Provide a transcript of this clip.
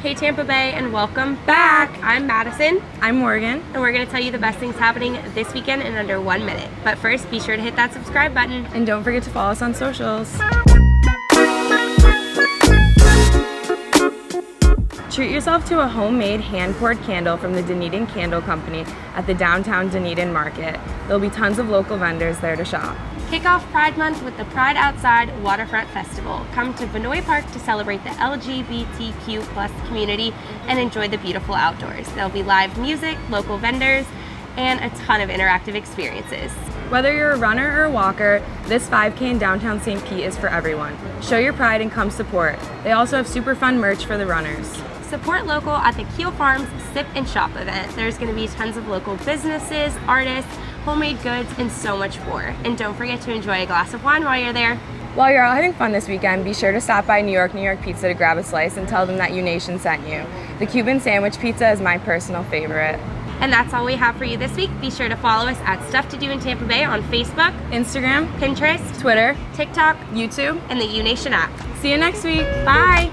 Hey Tampa Bay, and welcome back. I'm Madison. I'm Morgan. And we're going to tell you the best things happening this weekend in under 1 minute. But first, be sure to hit that subscribe button. And don't forget to follow us on socials. Treat yourself to a homemade hand-poured candle from the Dunedin Candle Company at the downtown Dunedin market. There'll be tons of local vendors there to shop. Kick off Pride Month with the Pride Outside Waterfront Festival. Come to NYNY Park to celebrate the LGBTQ+ community and enjoy the beautiful outdoors. There'll be live music, local vendors, and a ton of interactive experiences. Whether you're a runner or a walker, this 5K in downtown St. Pete is for everyone. Show your pride and come support. They also have super fun merch for the runners. Support local at the Keel Farms Sip and Shop event. There's going to be tons of local businesses, artists, homemade goods, and so much more. And don't forget to enjoy a glass of wine while you're there. While you're out having fun this weekend, be sure to stop by New York Pizza to grab a slice and tell them that U-Nation sent you. The Cuban sandwich pizza is my personal favorite. And that's all we have for you this week. Be sure to follow us at Stuff to Do in Tampa Bay on Facebook, Instagram, Pinterest, Twitter, TikTok, YouTube, and the U-Nation app. See you next week. Bye.